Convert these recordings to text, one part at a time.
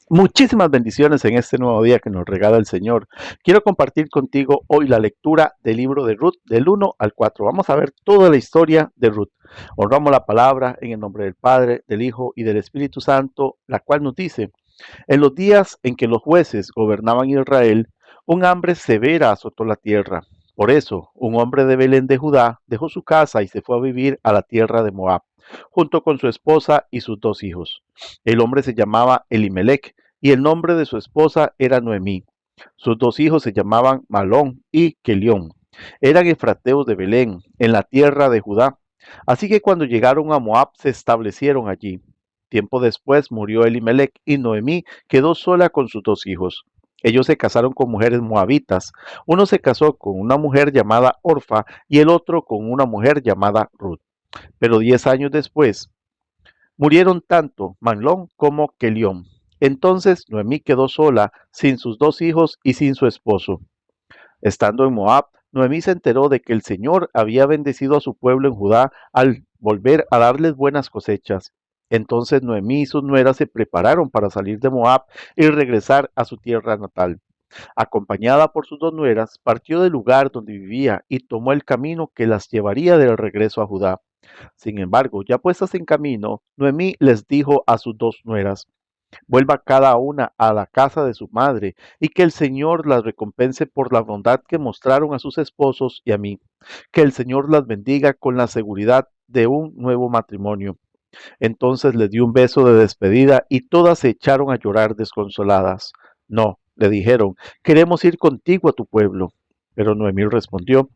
Muchísimas bendiciones en este nuevo día que nos regala el Señor. Quiero compartir contigo hoy la lectura del libro de Ruth del 1 al 4. Vamos a ver toda la historia de Ruth. Honramos la palabra en el nombre del Padre, del Hijo y del Espíritu Santo, la cual nos dice, en los días en que los jueces gobernaban Israel, un hambre severa azotó la tierra. Por eso, un hombre de Belén de Judá dejó su casa y se fue a vivir a la tierra de Moab, junto con su esposa y sus 2 hijos. El hombre se llamaba Elimelech y el nombre de su esposa era Noemí. Sus 2 hijos se llamaban Malón y Kelión. Eran efrateos de Belén, en la tierra de Judá. Así que cuando llegaron a Moab se establecieron allí. Tiempo después murió Elimelech y Noemí quedó sola con sus 2 hijos. Ellos se casaron con mujeres moabitas. Uno se casó con una mujer llamada Orfa y el otro con una mujer llamada Ruth. Pero 10 años después murieron tanto Maglón como Kelión. Entonces Noemí quedó sola, sin sus 2 hijos y sin su esposo. Estando en Moab, Noemí se enteró de que el Señor había bendecido a su pueblo en Judá al volver a darles buenas cosechas. Entonces Noemí y sus nueras se prepararon para salir de Moab y regresar a su tierra natal. Acompañada por sus 2 nueras, partió del lugar donde vivía y tomó el camino que las llevaría de regreso a Judá. Sin embargo, ya puestas en camino, Noemí les dijo a sus 2 nueras, vuelva cada una a la casa de su madre, y que el Señor las recompense por la bondad que mostraron a sus esposos y a mí. Que el Señor las bendiga con la seguridad de un nuevo matrimonio. Entonces les dio un beso de despedida y todas se echaron a llorar desconsoladas. No, le dijeron, queremos ir contigo a tu pueblo. Pero Noemí respondió,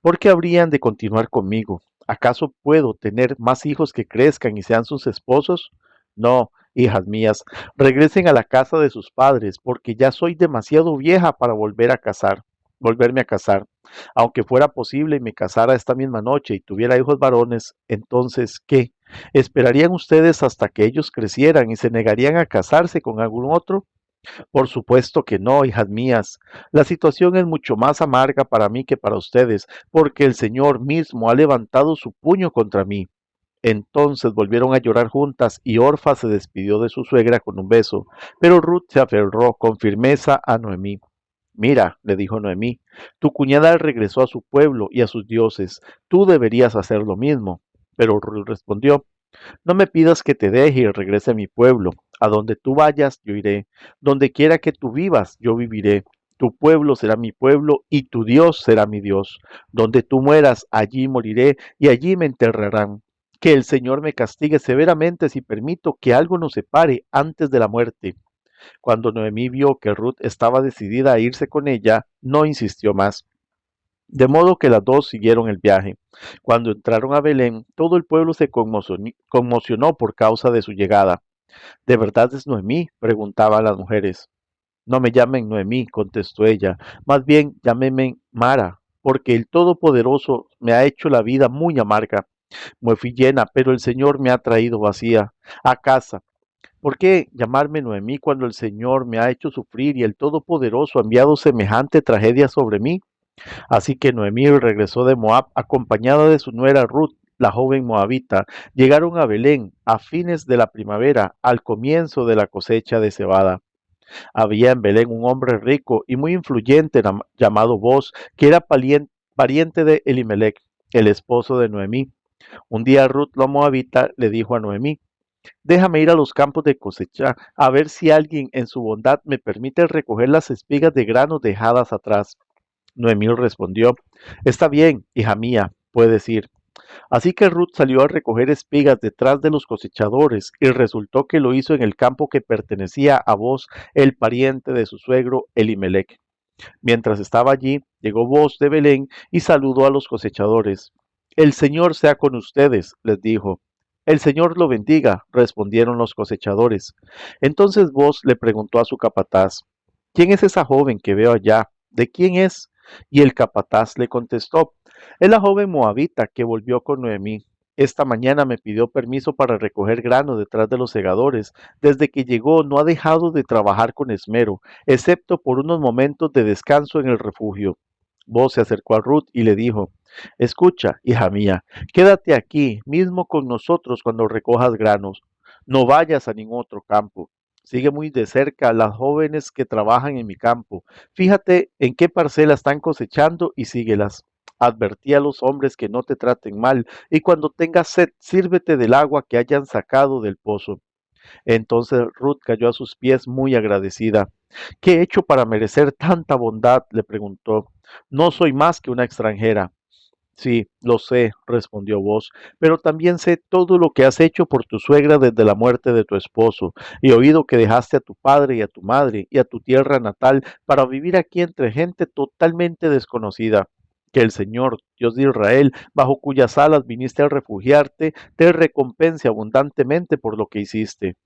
¿por qué habrían de continuar conmigo? ¿Acaso puedo tener más hijos que crezcan y sean sus esposos? No, hijas mías, regresen a la casa de sus padres, porque ya soy demasiado vieja para volverme a casar. Aunque fuera posible y me casara esta misma noche y tuviera hijos varones, entonces, ¿qué? ¿Esperarían ustedes hasta que ellos crecieran y se negarían a casarse con algún otro? Por supuesto que no, hijas mías. La situación es mucho más amarga para mí que para ustedes, porque el Señor mismo ha levantado su puño contra mí. Entonces volvieron a llorar juntas y Orfa se despidió de su suegra con un beso, pero Ruth se aferró con firmeza a Noemí. Mira, le dijo Noemí, tu cuñada regresó a su pueblo y a sus dioses, tú deberías hacer lo mismo. Pero Ruth respondió, no me pidas que te deje y regrese a mi pueblo. A donde tú vayas, yo iré. Donde quiera que tú vivas, yo viviré. Tu pueblo será mi pueblo y tu Dios será mi Dios. Donde tú mueras, allí moriré y allí me enterrarán. Que el Señor me castigue severamente si permito que algo nos separe antes de la muerte. Cuando Noemí vio que Ruth estaba decidida a irse con ella, no insistió más. De modo que las dos siguieron el viaje. Cuando entraron a Belén, todo el pueblo se conmocionó por causa de su llegada. ¿De verdad es Noemí? Preguntaban las mujeres. No me llamen Noemí, contestó ella, más bien llámenme Mara, porque el Todopoderoso me ha hecho la vida muy amarga. Me fui llena, pero el Señor me ha traído vacía a casa. ¿Por qué llamarme Noemí cuando el Señor me ha hecho sufrir y el Todopoderoso ha enviado semejante tragedia sobre mí? Así que Noemí regresó de Moab acompañada de su nuera Ruth, la joven moabita. Llegaron a Belén a fines de la primavera, al comienzo de la cosecha de cebada. Había en Belén un hombre rico y muy influyente llamado Boz, que era pariente de Elimelech, el esposo de Noemí. Un día Ruth la moabita le dijo a Noemí, déjame ir a los campos de cosecha, a ver si alguien en su bondad me permite recoger las espigas de grano dejadas atrás. Noemí respondió, está bien, hija mía, puedes ir. Así que Ruth salió a recoger espigas detrás de los cosechadores y resultó que lo hizo en el campo que pertenecía a Boz, el pariente de su suegro Elimelech. Mientras estaba allí, llegó Boz de Belén y saludó a los cosechadores. El Señor sea con ustedes, les dijo. El Señor lo bendiga, respondieron los cosechadores. Entonces Boz le preguntó a su capataz, ¿quién es esa joven que veo allá? ¿De quién es? Y el capataz le contestó, es la joven moabita que volvió con Noemí. Esta mañana me pidió permiso para recoger grano detrás de los segadores. Desde que llegó no ha dejado de trabajar con esmero, excepto por unos momentos de descanso en el refugio. Boz se acercó a Ruth y le dijo, escucha, hija mía, quédate aquí mismo con nosotros cuando recojas granos. No vayas a ningún otro campo. sigue muy de cerca a las jóvenes que trabajan en mi campo. Fíjate en qué parcela están cosechando y síguelas. Advertí a los hombres que no te traten mal, y cuando tengas sed, sírvete del agua que hayan sacado del pozo. Entonces Ruth cayó a sus pies muy agradecida. ¿Qué he hecho para merecer tanta bondad?, le preguntó. No soy más que una extranjera. Sí, lo sé, respondió Vos, pero también sé todo lo que has hecho por tu suegra desde la muerte de tu esposo, y he oído que dejaste a tu padre y a tu madre y a tu tierra natal para vivir aquí entre gente totalmente desconocida. Que el Señor, Dios de Israel, bajo cuyas alas viniste a refugiarte, te recompense abundantemente por lo que hiciste.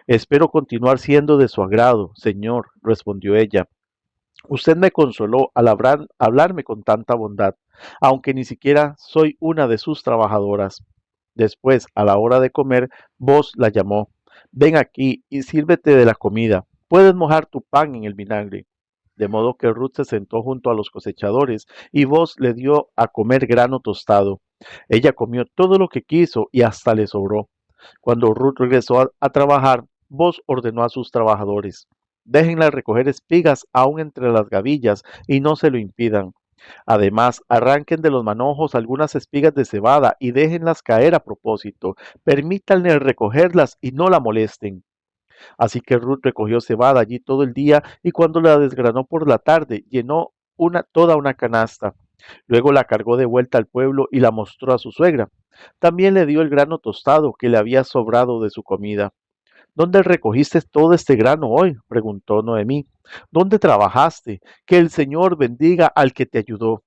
Espero continuar siendo de su agrado, Señor, respondió ella. Usted me consoló al hablarme con tanta bondad, aunque ni siquiera soy una de sus trabajadoras. Después, a la hora de comer, Vos la llamó. Ven aquí y sírvete de la comida. Puedes mojar tu pan en el vinagre. De modo que Ruth se sentó junto a los cosechadores y Vos le dio a comer grano tostado. Ella comió todo lo que quiso y hasta le sobró. Cuando Ruth regresó a trabajar, Vos ordenó a sus trabajadores: déjenla recoger espigas aún entre las gavillas y no se lo impidan. Además, arranquen de los manojos algunas espigas de cebada y déjenlas caer a propósito. Permítanle recogerlas y no la molesten. Así que Ruth recogió cebada allí todo el día y cuando la desgranó por la tarde, llenó toda una canasta. Luego la cargó de vuelta al pueblo y la mostró a su suegra. También le dio el grano tostado que le había sobrado de su comida. ¿Dónde recogiste todo este grano hoy?, preguntó Noemí. ¿Dónde trabajaste? Que el Señor bendiga al que te ayudó.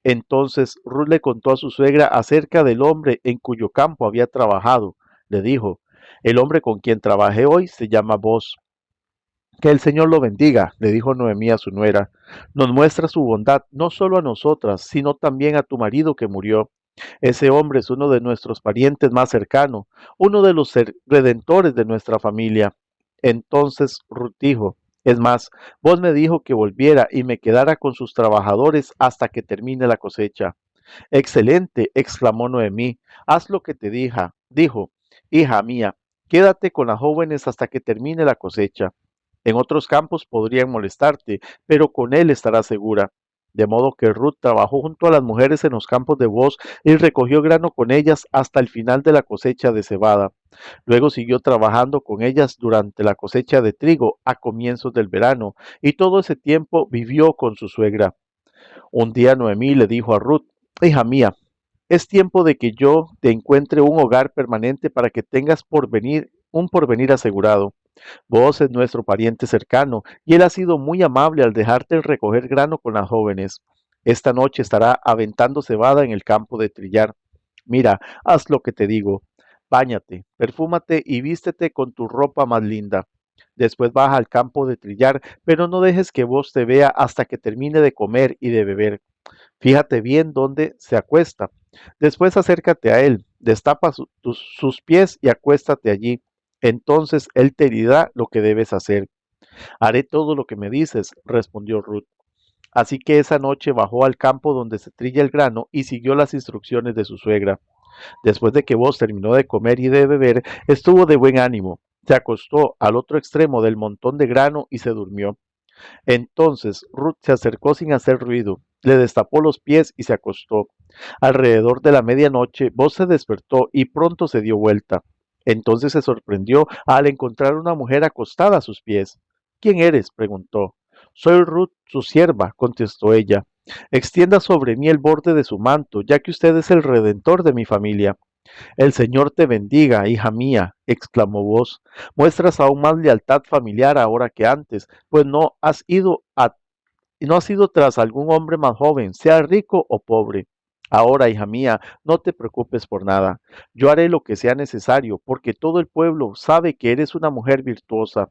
Entonces Ruth le contó a su suegra acerca del hombre en cuyo campo había trabajado. Le dijo: el hombre con quien trabajé hoy se llama Boz. Que el Señor lo bendiga, le dijo Noemí a su nuera. Nos muestra su bondad no solo a nosotras, sino también a tu marido que murió. Ese hombre es uno de nuestros parientes más cercanos, uno de los redentores de nuestra familia. Entonces Ruth dijo: es más, vos me dijo que volviera y me quedara con sus trabajadores hasta que termine la cosecha. Excelente, exclamó Noemí. Haz lo que te dijo, hija mía, quédate con las jóvenes hasta que termine la cosecha. En otros campos podrían molestarte, pero con él estarás segura. De modo que Ruth trabajó junto a las mujeres en los campos de Boz y recogió grano con ellas hasta el final de la cosecha de cebada. Luego siguió trabajando con ellas durante la cosecha de trigo a comienzos del verano, y todo ese tiempo vivió con su suegra. Un día Noemí le dijo a Ruth: hija mía, es tiempo de que yo te encuentre un hogar permanente para que tengas un porvenir asegurado. Vos es nuestro pariente cercano, y él ha sido muy amable al dejarte recoger grano con las jóvenes. Esta noche estará aventando cebada en el campo de trillar. Mira, haz lo que te digo. Báñate, perfúmate y vístete con tu ropa más linda. Después baja al campo de trillar, pero no dejes que vos te vea hasta que termine de comer y de beber. Fíjate bien dónde se acuesta. Después acércate a él, destapa sus pies y acuéstate allí. Entonces él te dirá lo que debes hacer. Haré todo lo que me dices, respondió Ruth. Así que esa noche bajó al campo donde se trilla el grano y siguió las instrucciones de su suegra. Después de que vos terminó de comer y de beber, estuvo de buen ánimo. Se acostó al otro extremo del montón de grano y se durmió. Entonces Ruth se acercó sin hacer ruido, le destapó los pies y se acostó. Alrededor de la medianoche, Vos se despertó y pronto se dio vuelta. Entonces se sorprendió al encontrar una mujer acostada a sus pies. ¿Quién eres?, preguntó. Soy Ruth, su sierva, contestó ella. Extienda sobre mí el borde de su manto, ya que usted es el redentor de mi familia. El Señor te bendiga, hija mía, exclamó Vos. Muestras aún más lealtad familiar ahora que antes, pues no has ido tras algún hombre más joven, sea rico o pobre. Ahora, hija mía, no te preocupes por nada. Yo haré lo que sea necesario, porque todo el pueblo sabe que eres una mujer virtuosa.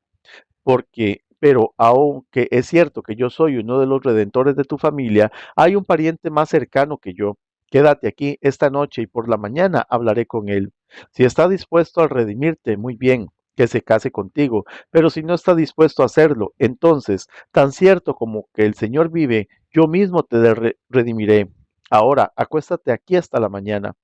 Pero aunque es cierto que yo soy uno de los redentores de tu familia, hay un pariente más cercano que yo. Quédate aquí esta noche y por la mañana hablaré con él. Si está dispuesto a redimirte, muy bien, que se case contigo, pero si no está dispuesto a hacerlo, entonces, tan cierto como que el Señor vive, yo mismo te redimiré. Ahora, acuéstate aquí hasta la mañana.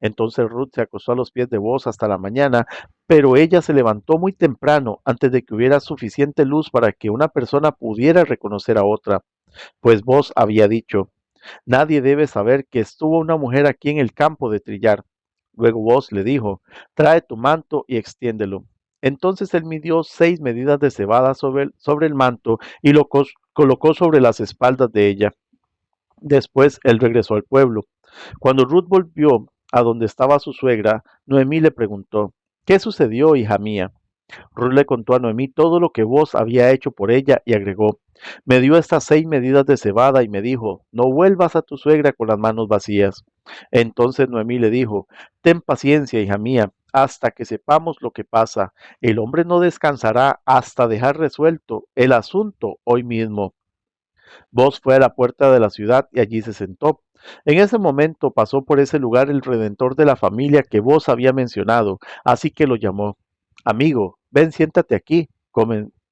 Entonces Ruth se acostó a los pies de Boaz hasta la mañana, pero ella se levantó muy temprano antes de que hubiera suficiente luz para que una persona pudiera reconocer a otra, pues Boaz había dicho: nadie debe saber que estuvo una mujer aquí en el campo de trillar. Luego Boaz le dijo: trae tu manto y extiéndelo. Entonces él midió 6 medidas de cebada sobre el manto y lo colocó sobre las espaldas de ella. Después él regresó al pueblo. Cuando Ruth volvió a donde estaba su suegra, Noemí le preguntó: ¿qué sucedió, hija mía? Ruth le contó a Noemí todo lo que Boaz había hecho por ella y agregó: me dio estas 6 medidas de cebada y me dijo: no vuelvas a tu suegra con las manos vacías. Entonces Noemí le dijo: ten paciencia, hija mía, hasta que sepamos lo que pasa. El hombre no descansará hasta dejar resuelto el asunto hoy mismo. Boaz fue a la puerta de la ciudad y allí se sentó. En ese momento pasó por ese lugar el redentor de la familia que Boaz había mencionado, así que lo llamó. Amigo, ven, siéntate aquí,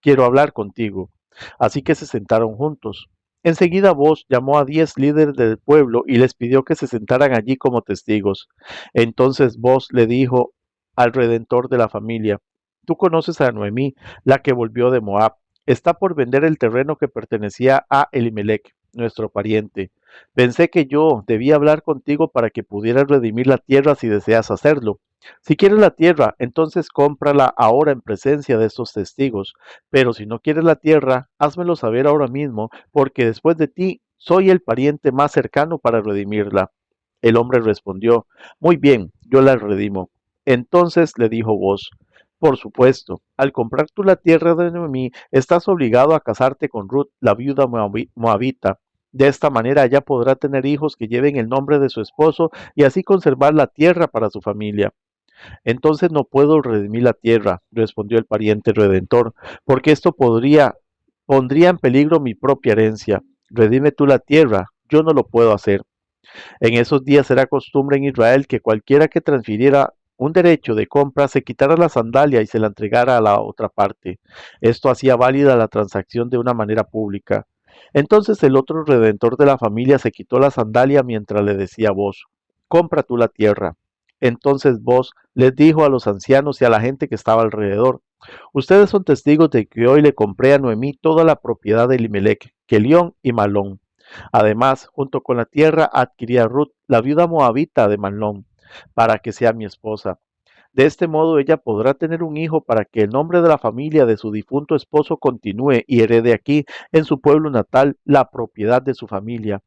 quiero hablar contigo. Así que se sentaron juntos. Enseguida Boaz llamó a 10 líderes del pueblo y les pidió que se sentaran allí como testigos. Entonces Boaz le dijo al redentor de la familia: tú conoces a Noemí, la que volvió de Moab. Está por vender el terreno que pertenecía a Elimelech, nuestro pariente. Pensé que yo debía hablar contigo para que pudieras redimir la tierra si deseas hacerlo. Si quieres la tierra, entonces cómprala ahora en presencia de estos testigos. Pero si no quieres la tierra, házmelo saber ahora mismo, porque después de ti soy el pariente más cercano para redimirla. El hombre respondió: muy bien, yo la redimo. Entonces le dijo Boaz: por supuesto, al comprar tú la tierra de Noemí, estás obligado a casarte con Ruth, la viuda moabita. De esta manera ella podrá tener hijos que lleven el nombre de su esposo y así conservar la tierra para su familia. Entonces no puedo redimir la tierra, respondió el pariente redentor, porque esto pondría en peligro mi propia herencia. Redime tú la tierra, yo no lo puedo hacer. En esos días era costumbre en Israel que cualquiera que transfiriera un derecho de compra se quitara la sandalia y se la entregara a la otra parte. Esto hacía válida la transacción de una manera pública. Entonces el otro redentor de la familia se quitó la sandalia mientras le decía a Boaz: compra tú la tierra. Entonces Boaz les dijo a los ancianos y a la gente que estaba alrededor: ustedes son testigos de que hoy le compré a Noemí toda la propiedad de Elimelech, Kelión y Malón. Además, junto con la tierra adquirí a Ruth, la viuda moabita de Malón, para que sea mi esposa. De este modo ella podrá tener un hijo para que el nombre de la familia de su difunto esposo continúe y herede aquí, en su pueblo natal, la propiedad de su familia.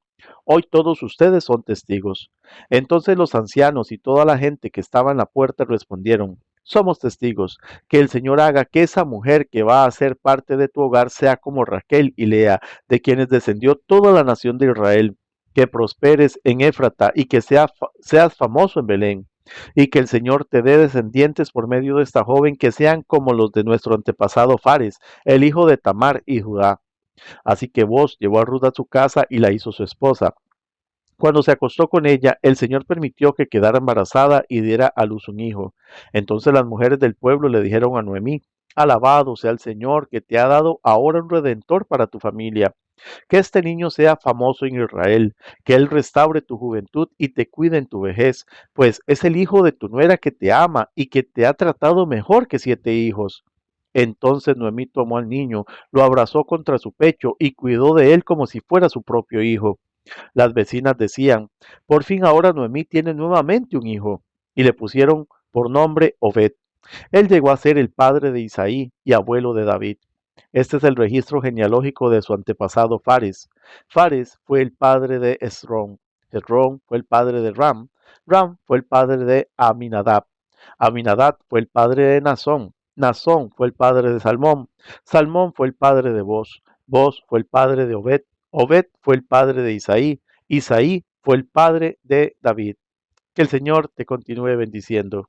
Hoy todos ustedes son testigos. Entonces los ancianos y toda la gente que estaba en la puerta respondieron: somos testigos. Que el Señor haga que esa mujer que va a ser parte de tu hogar sea como Raquel y Lea, de quienes descendió toda la nación de Israel. Que prosperes en Éfrata y que seas famoso en Belén. Y que el Señor te dé descendientes por medio de esta joven que sean como los de nuestro antepasado Fares, el hijo de Tamar y Judá. Así que Boaz llevó a Ruth a su casa y la hizo su esposa. Cuando se acostó con ella, el Señor permitió que quedara embarazada y diera a luz un hijo. Entonces las mujeres del pueblo le dijeron a Noemí: alabado sea el Señor, que te ha dado ahora un redentor para tu familia. Que este niño sea famoso en Israel, que él restaure tu juventud y te cuide en tu vejez, pues es el hijo de tu nuera que te ama y que te ha tratado mejor que 7 hijos. Entonces Noemí tomó al niño, lo abrazó contra su pecho y cuidó de él como si fuera su propio hijo. Las vecinas decían: por fin ahora Noemí tiene nuevamente un hijo, y le pusieron por nombre Obed. Él llegó a ser el padre de Isaí y abuelo de David. Este es el registro genealógico de su antepasado Fares. Fares fue el padre de Esrón. Esrón fue el padre de Ram. Ram fue el padre de Aminadab. Aminadab fue el padre de Nazón. Nazón fue el padre de Salmón. Salmón fue el padre de Boz. Boz fue el padre de Obed. Obed fue el padre de Isaí. Isaí fue el padre de David. Que el Señor te continúe bendiciendo.